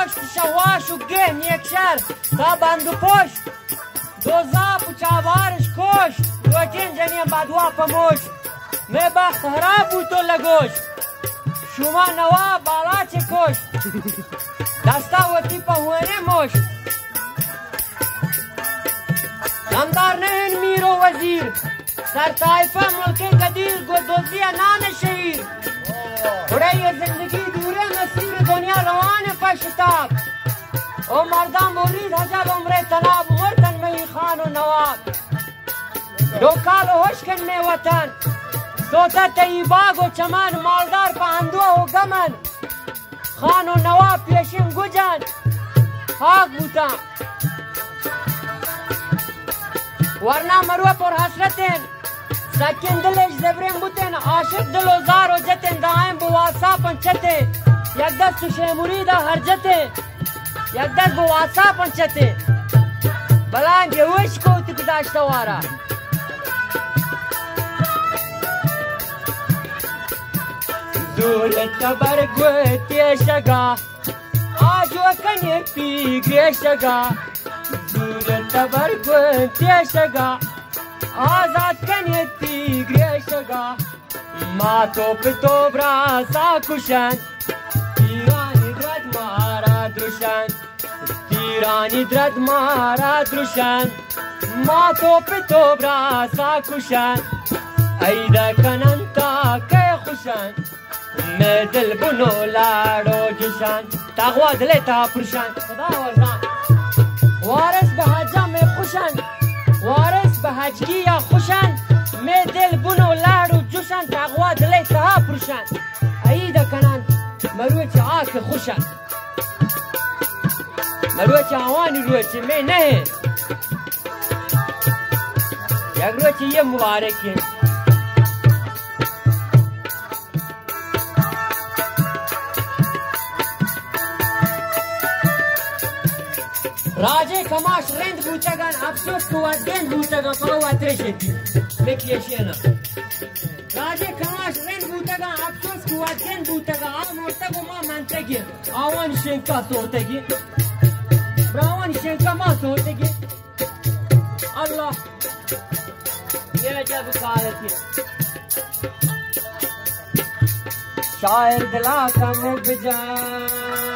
پشت شواش و گهن یک شهر تا بند و پشت دوزاب و چاوارش کشت روچین جنیم بدوا پموش می بخت خراب بود تو لگوش شما نوا بالا چه کشت دستا و تیپا هونه مشت نمدار نهن میر و وزیر سر طایفه ملک قدیر گدوزی نان شهیر برای زندگی دوره مسیر دنیا روان پشتاب او مردان برید هجل عمره تناب ورتن می خان و نواب دو کال و هشکن می وطن سوتا تیباگ و چمن مالدار پاندوه و گمن خان و نواب پیشین گجن حاق بودن ورنه مروه پر حسرتن سکن دلش زبرین بودن عاشق دل و زار و جتن دائم بواسا پنچته یک دست شیموری دا هرجته یک دست بواسا پنچته بلان جوش کوتی کداشته وارا دولت برگوتی شگا آجو کنی پیگری شگا دولت برگوتی شگا آزاد کنی پیگری شگا ما تو برا سا کشند تیرانی درد مارا درشند تیرانی درد مارا درشند ما تو برا سا کشند ایدا کنن تا که خوشند میں دل بنو لاڑو جشان تاغوا دلے تا پرشان خدا ورزان وارث بحجا میں خوشن وارث بحجگی یا خوشن میں دل بنو لاڑو جشان تاغوا دلے تا پرشان ایدا کنان مروچ آک خوشن مروچ آوانی روچ میں نہیں یک روچ یہ مبارک ہے راجه کماش رند بوتگان افسوس کوادین بوتگان پرو اترشتی بکیشینا راجه کماش رند بوتگان افسوس کوادین بوتگان آمورتگو ما منتگی آوان شنکا سوتگی براوان شنکا ما سوتگی الله یہ جب کارتی شاعر دلا کم بجان